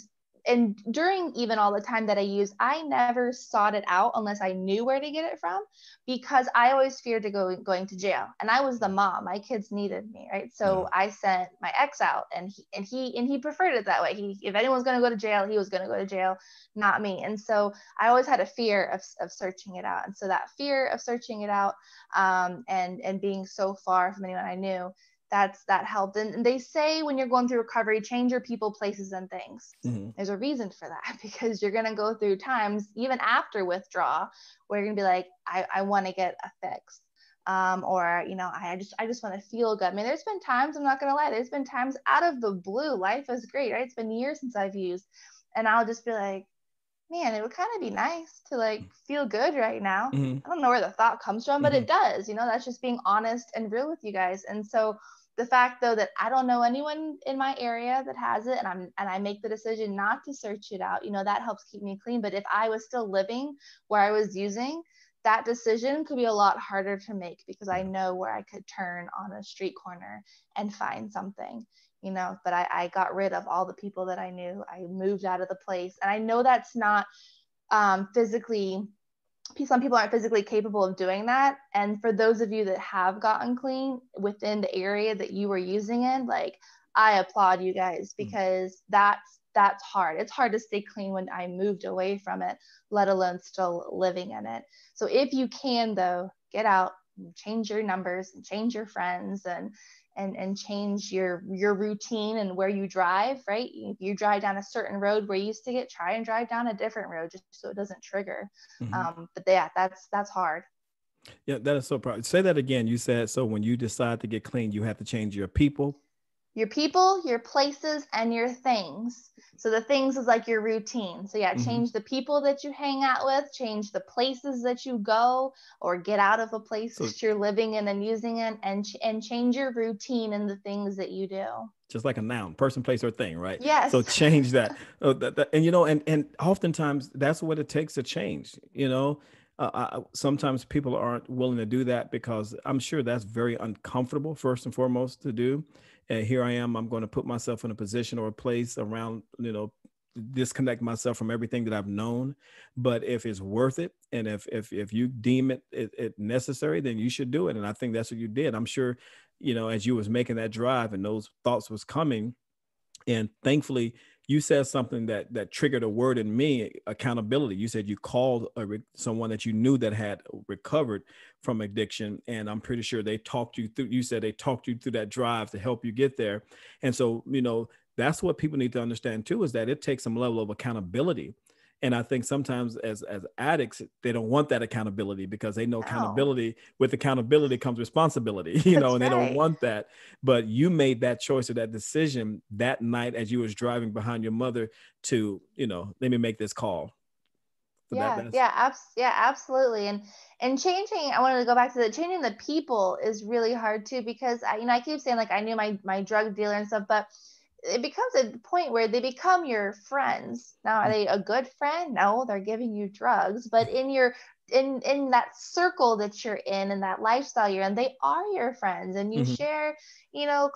during even all the time that I used, I never sought it out unless I knew where to get it from, because I always feared going to jail. And I was the mom. My kids needed me, right? Yeah. So I sent my ex out, and he preferred it that way. If anyone's going to go to jail, he was going to go to jail, not me. And so I always had a fear of searching it out. And so that fear of searching it out, and being so far from anyone I knew, that helped. And they say when you're going through recovery, change your people, places, and things. Mm-hmm. There's a reason for that, because you're going to go through times even after withdrawal where you're going to be like, I want to get a fix. Or I just want to feel good. I mean, there's been times, I'm not gonna lie, there's been times out of the blue, life is great, right? It's been years since I've used, and I'll just be like, man, it would kind of be nice to like feel good right now. Mm-hmm. I don't know where the thought comes from, but Mm-hmm. it does. That's just being honest and real with you guys. And so the fact though that I don't know anyone in my area that has it, and I make the decision not to search it out, that helps keep me clean. But if I was still living where I was using, that decision could be a lot harder to make, because I Yeah. know where I could turn on a street corner and find something. But I got rid of all the people that I knew. I moved out of the place. And I know that's not physically, some people aren't physically capable of doing that. And for those of you that have gotten clean within the area that you were using in, like, I applaud you guys, because that's hard. It's hard to stay clean when I moved away from it, let alone still living in it. So if you can though, get out, change your numbers and change your friends, and change your routine and where you drive, right? If you drive down a certain road where you used to get, try and drive down a different road just so it doesn't trigger. Mm-hmm. But yeah, that's hard. Yeah, that is so proud. Say that again. You said, so when you decide to get clean, you have to change your people. Your people, your places, and your things. So the things is like your routine. So yeah, Mm-hmm. change the people that you hang out with, change the places that you go or get out of a place So that you're living in and using in, and change your routine and the things that you do. just like a noun, person, place, or thing, right? So Yes. change that. And and oftentimes that's what it takes to change. Sometimes people aren't willing to do that because I'm sure that's very uncomfortable, first and foremost, to do. And here I am, I'm going to put myself in a position or a place around, disconnect myself from everything that I've known. But if it's worth it, and if you deem it necessary, then you should do it. And I think that's what you did. I'm sure, as you was making that drive and those thoughts was coming, and thankfully you said something that triggered a word in me: accountability. You said you called someone that you knew that had recovered from addiction, and I'm pretty sure they talked you through. You said they talked you through that drive to help you get there. And so, that's what people need to understand too, is that it takes some level of accountability. And I think sometimes as addicts, they don't want that accountability because they know No, accountability comes responsibility, that's and they don't right. want that. But you made that choice or that decision that night as you was driving behind your mother to, let me make this call. So Yeah, that's yeah, yeah, absolutely. And changing, I wanted to go back to the changing the people is really hard too, because I keep saying like I knew my drug dealer and stuff, but it becomes a point where they become your friends. Now, are they a good friend? No, they're giving you drugs, but in that circle that you're in and that lifestyle you're in, they are your friends, and you Mm-hmm. share,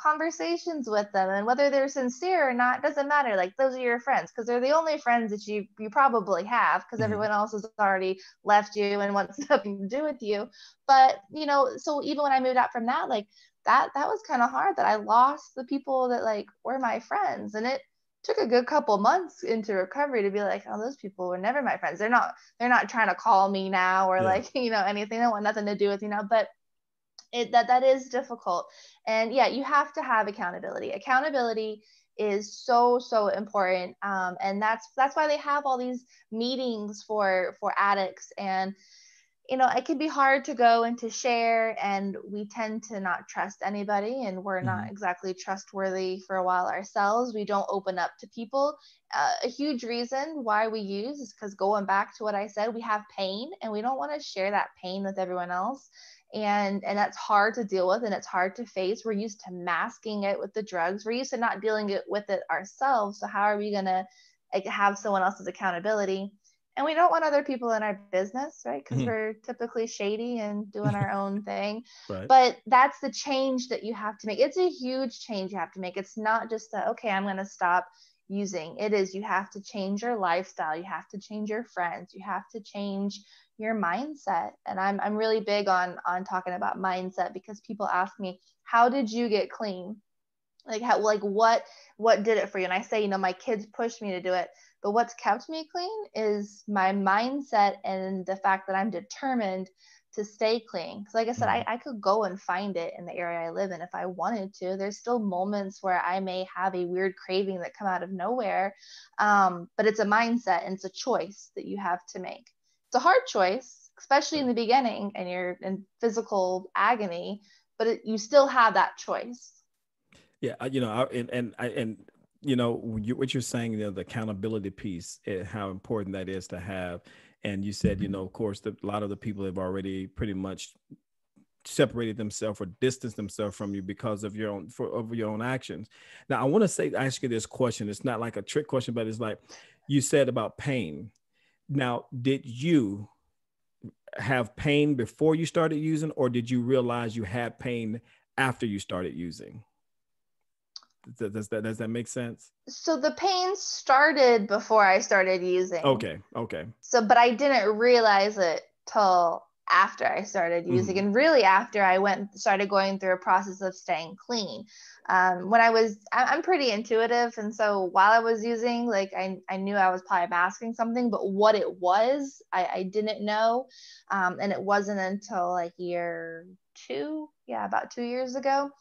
conversations with them, and whether they're sincere or not doesn't matter. Like, those are your friends because they're the only friends that you probably have, because Mm-hmm. everyone else has already left you and wants nothing to do with you. But so even when I moved out from that, like, that was kind of hard, that I lost the people that like were my friends. And it took a good couple months into recovery to be like, oh, those people were never my friends. They're not trying to call me now or Yeah. like, anything. They don't want nothing to do with, but that is difficult. And yeah, you have to have accountability is so so important. And that's why they have all these meetings for addicts. And it can be hard to go and to share, and we tend to not trust anybody, and we're Mm-hmm. not exactly trustworthy for a while ourselves. We don't open up to people. A huge reason why we use is because, going back to what I said, we have pain and we don't want to share that pain with everyone else. And that's hard to deal with, and it's hard to face. We're used to masking it with the drugs. We're used to not dealing with it ourselves. So how are we going to, like, have someone else's accountability? And we don't want other people in our business, right? Because Mm-hmm. we're typically shady and doing our own thing. Right. But that's the change that you have to make. It's a huge change you have to make. It's not just that, okay, I'm going to stop using. It is, you have to change your lifestyle. You have to change your friends. You have to change your mindset. And I'm really big on talking about mindset, because people ask me, how did you get clean? Like, how, like, what did it for you? And I say, my kids pushed me to do it, but what's kept me clean is my mindset and the fact that I'm determined to stay clean. Because like I said, Mm-hmm. I could go and find it in the area I live in if I wanted to. There's still moments where I may have a weird craving that come out of nowhere. But it's a mindset and it's a choice that you have to make. It's a hard choice, especially in the beginning, and you're in physical agony, but you still have that choice. Yeah, and what you're saying, the accountability piece, how important that is to have. And you said, of course, that a lot of the people have already pretty much separated themselves or distanced themselves from you because of your own actions. Now, I want to ask you this question. It's not like a trick question, but it's like you said about pain. Now, did you have pain before you started using, or did you realize you had pain after you started using? Does that make sense? So the pain started before I started using. Okay. Okay. So, but I didn't realize it till after I started using, Hmm. and really after I started going through a process of staying clean. When I'm pretty intuitive, and so while I was using, like, I knew I was probably masking something, but what it was, I didn't know. And it wasn't until like year two, yeah, about 2 years ago,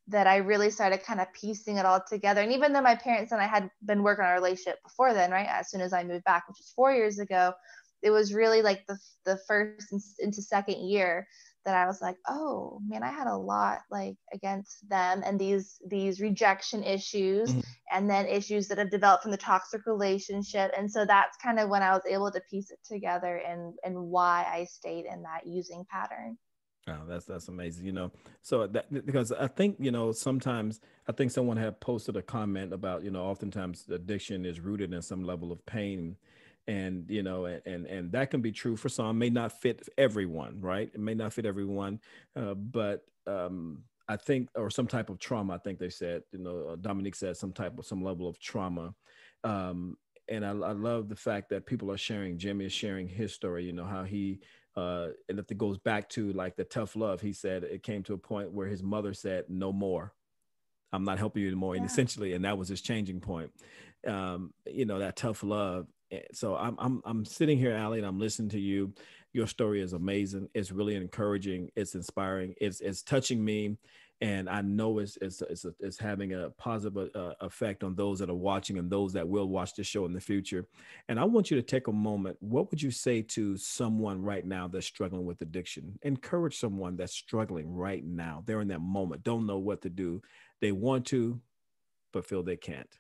that I really started kind of piecing it all together. And even though my parents and I had been working on a relationship before then, right, as soon as I moved back, which was 4 years ago, it was really like the first into second year that I was like, oh man, I had a lot like against them, and these rejection issues, Hmm. and then issues that have developed from the toxic relationship. And so that's kind of when I was able to piece it together, and why I stayed in that using pattern. Oh, that's amazing. So that, because I think, sometimes I think someone had posted a comment about, oftentimes addiction is rooted in some level of pain. And, and that can be true for some, may not fit everyone, right? It may not fit everyone. But I think, or some type of trauma, I think they said, Dominique said some level of trauma. And I love the fact that people are sharing, Jimmy is sharing his story, how he, and if it goes back to like the tough love, he said it came to a point where his mother said, "No more. I'm not helping you anymore." And Yeah. essentially, and that was his changing point. That tough love. So I'm sitting here, Allie, and I'm listening to you. Your story is amazing. It's really encouraging. It's inspiring. It's touching me, and I know it's having a positive effect on those that are watching and those that will watch this show in the future. And I want you to take a moment. What would you say to someone right now that's struggling with addiction? Encourage someone that's struggling right now. They're in that moment, don't know what to do. They want to, but feel they can't.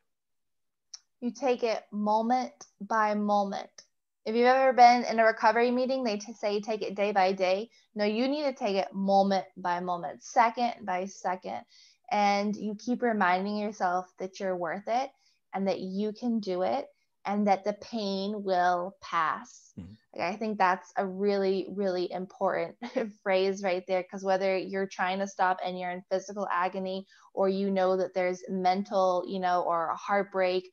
You take it moment by moment. If you've ever been in a recovery meeting, they say take it day by day. No, you need to take it moment by moment, second by second. and you keep reminding yourself that you're worth it and that you can do it and that the pain will pass. Mm-hmm. Like, I think that's a really, really important phrase right there, because whether you're trying to stop and you're in physical agony, or you know that there's mental, or heartbreak,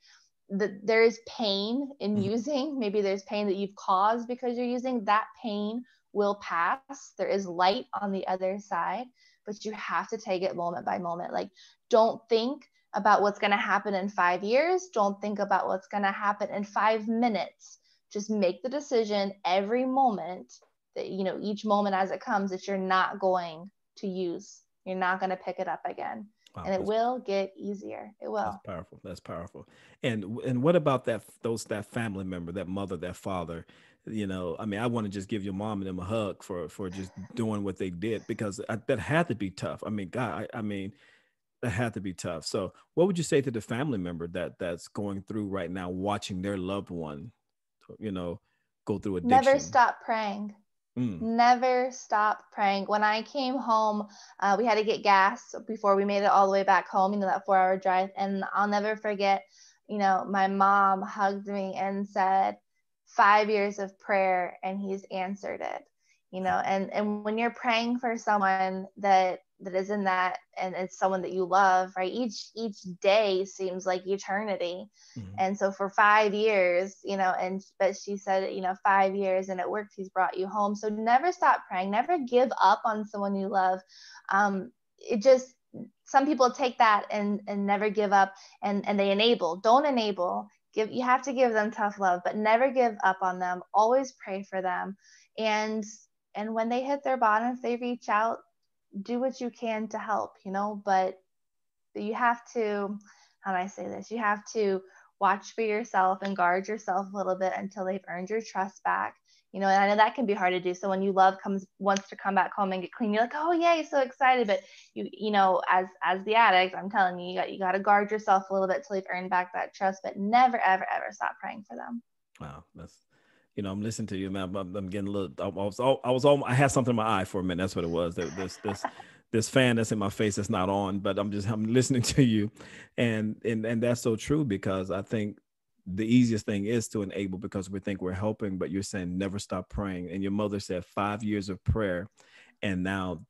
that there is pain in Mm-hmm. using. Maybe there's pain that you've caused because you're using. That pain will pass. There is light on the other side, but you have to take it moment by moment. Like, don't think about what's going to happen in 5 years. Don't think about what's going to happen in 5 minutes. Just make the decision every moment that, each moment as it comes, that you're not going to use. You're not going to pick it up again. Wow, And it will get easier. It that's will. powerful. That's powerful. And what about that family member, that mother, that father? I mean, I want to just give your mom and them a hug for just doing what they did, because that had to be tough. I mean, God, I mean, that had to be tough. So, what would you say to the family member that's going through right now, watching their loved one, you know, go through Never addiction? stop praying. Mm, Never stop praying. When I came home, we had to get gas before we made it all the way back home, that 4 hour drive. And I'll never forget, my mom hugged me and said, 5 years of prayer and he's answered it. And when you're praying for someone that is in that, and it's someone that you love, right? Each day seems like eternity. mm, And so for 5 years, but she said, 5 years and it worked. He's brought you home. So never stop praying, never give up on someone you love. It just, some people take that and never give up, and they don't enable. You have to give them tough love, but never give up on them. Always pray for them. And when they hit their bottom, if they reach out, do what you can to help, but you have to, how do I say this? You have to watch for yourself and guard yourself a little bit until they've earned your trust back. And I know that can be hard to do. So when you love wants to come back home and get clean, you're like, oh yay, so excited. But as the addict, I'm telling you, you got to guard yourself a little bit till you've earned back that trust, but never, ever, ever stop praying for them. wow, that's I'm listening to you, man. I'm getting a little. I had something in my eye for a minute. That's what it was. This fan that's in my face that's not on, but I'm listening to you, and that's so true, because I think the easiest thing is to enable, because we think we're helping, but you're saying never stop praying. And your mother said 5 years of prayer, and now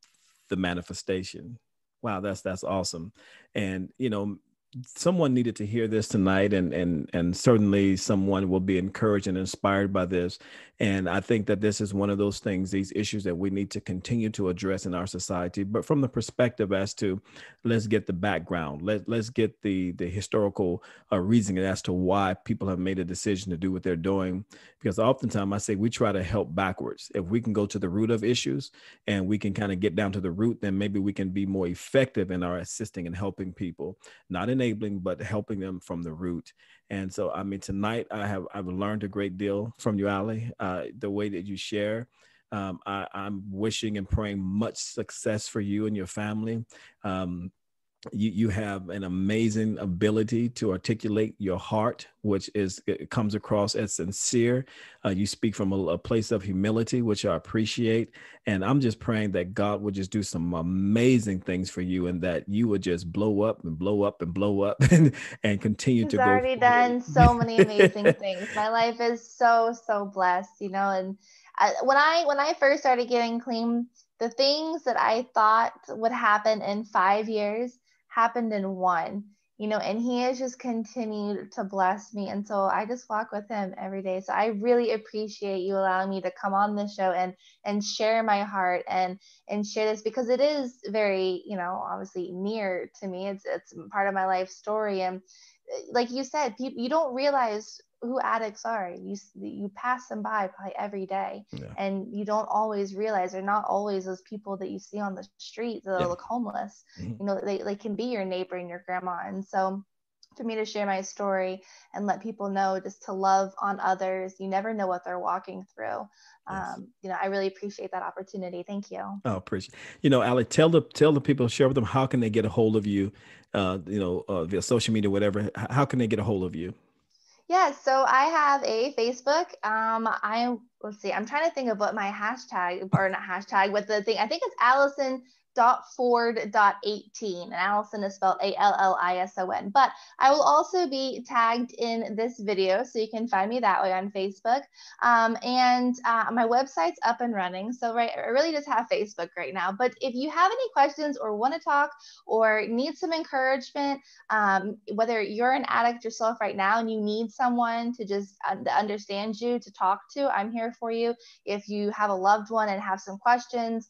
the manifestation. Wow, that's awesome. And someone needed to hear this tonight, and certainly someone will be encouraged and inspired by this. And I think that this is one of those things, these issues that we need to continue to address in our society, but from the perspective as to, let's get the background, let's get the historical reasoning as to why people have made a decision to do what they're doing. Because oftentimes I say we try to help backwards. If we can go to the root of issues and we can kind of get down to the root, then maybe we can be more effective in our assisting and helping people, not enabling, but helping them from the root. And so, I mean, tonight I've learned a great deal from you, Ali. The way that you share, I'm wishing and praying much success for you and your family. You have an amazing ability to articulate your heart, which it comes across as sincere. You speak from a place of humility, which I appreciate. And I'm just praying that God would just do some amazing things for you, and that you would just blow up and blow up and blow up and continue He's to go already forward. done so many amazing things. My life is so, so blessed, and when I first started getting clean, the things that I thought would happen in 5 years happened in one, and he has just continued to bless me. And so I just walk with him every day. So I really appreciate you allowing me to come on this show and share my heart and share this, because it is very, obviously near to me. It's part of my life story. And like you said, you don't realize who addicts are. You pass them by probably every day, Yeah. and you don't always realize they're not always those people that you see on the street that Yeah. look homeless. Mhm. They can be your neighbor and your grandma. And so for me to share my story and let people know just to love on others, you never know what they're walking through. Yes. I really appreciate that opportunity. Thank you. Oh, appreciate. Ali, tell the people, share with them, how can they get a hold of you? Via social media, whatever. How can they get a hold of you? Yeah, so I have a Facebook. Let's see, I'm trying to think of what my hashtag, or not hashtag, but the thing, I think it's Allison .ford.18, and Allison is spelled Allison. But I will also be tagged in this video, so you can find me that way on Facebook. And my website's up and running. So I really just have Facebook right now. But if you have any questions or want to talk or need some encouragement, whether you're an addict yourself right now and you need someone to just understand you, to talk to, I'm here for you. If you have a loved one and have some questions,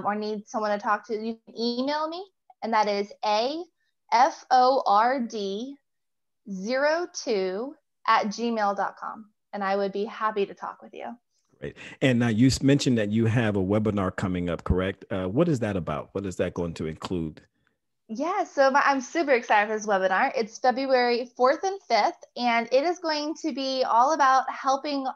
or need someone to talk to, you can email me, and that is aford02@gmail.com, and I would be happy to talk with you. Great. And now you mentioned that you have a webinar coming up, correct? What is that about? What is that going to include? Yeah, so I'm super excited for this webinar. It's February 4th and 5th, and it is going to be all about helping,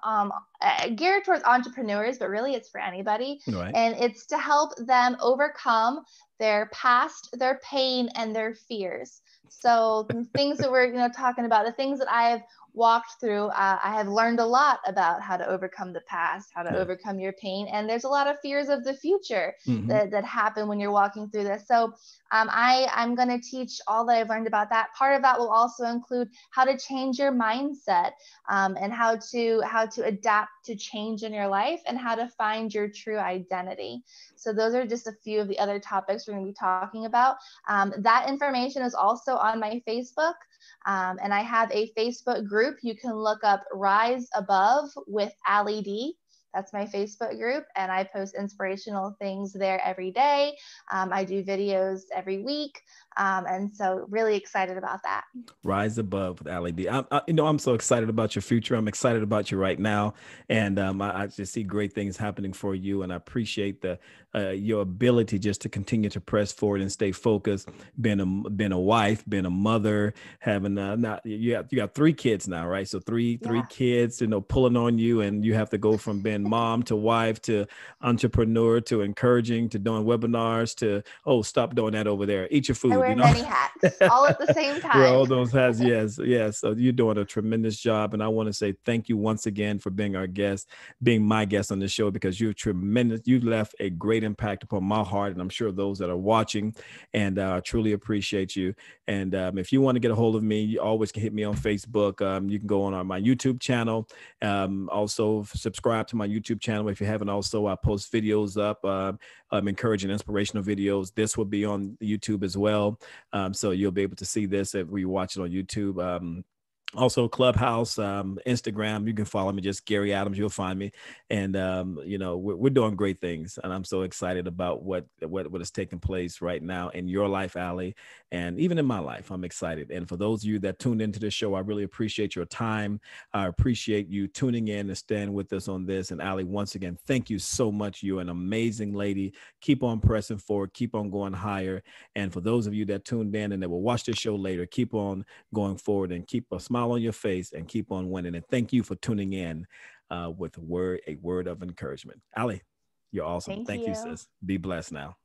geared towards entrepreneurs, but really it's for anybody. Right. And it's to help them overcome their past, their pain, and their fears. So things that we're talking about, the things that I have walked through, I have learned a lot about how to overcome the past, how to overcome your pain. And there's a lot of fears of the future that happen when you're walking through this. So I'm going to teach all that I've learned about that. Part of that will also include how to change your mindset, and how to adapt to change in your life, and how to find your true identity. So those are just a few of the other topics we're going to be talking about. That information is also on my Facebook. And I have a Facebook group. You can look up Rise Above with Allie D. That's my Facebook group, and I post inspirational things there every day. I do videos every week, and so really excited about that. Rise Above with Allie D. I'm so excited about your future. I'm excited about you right now, and I just see great things happening for you, and I appreciate your ability just to continue to press forward and stay focused. Being a wife, being a mother, having now you got 3 kids now, right? So three kids, pulling on you, and you have to go from being mom to wife to entrepreneur to encouraging to doing webinars to stop doing that over there. Eat your food. I wear many hats all at the same time. Wear all those hats. Yes. So you're doing a tremendous job. And I want to say thank you once again for being my guest on the show, because you're tremendous. You left a great impact upon my heart, and I'm sure those that are watching, and I truly appreciate you. And if you want to get a hold of me, you always can hit me on Facebook. You can go on my YouTube channel. Also subscribe to my YouTube channel if you haven't. Also, I post videos up, encouraging, inspirational videos. This will be on YouTube as well. So you'll be able to see this if we watch it on YouTube. Also Clubhouse, Instagram, you can follow me, just Gary Adams, you'll find me. And, we're doing great things. And I'm so excited about what is taking place right now in your life, Allie, and even in my life. I'm excited. And for those of you that tuned into this show, I really appreciate your time. I appreciate you tuning in and staying with us on this. And Allie, once again, thank you so much. You're an amazing lady. Keep on pressing forward, keep on going higher. And for those of you that tuned in and that will watch this show later, keep on going forward and keep a smile on your face and keep on winning. And thank you for tuning in with a word of encouragement. Allie, you're awesome. Thank you, sis. Be blessed now.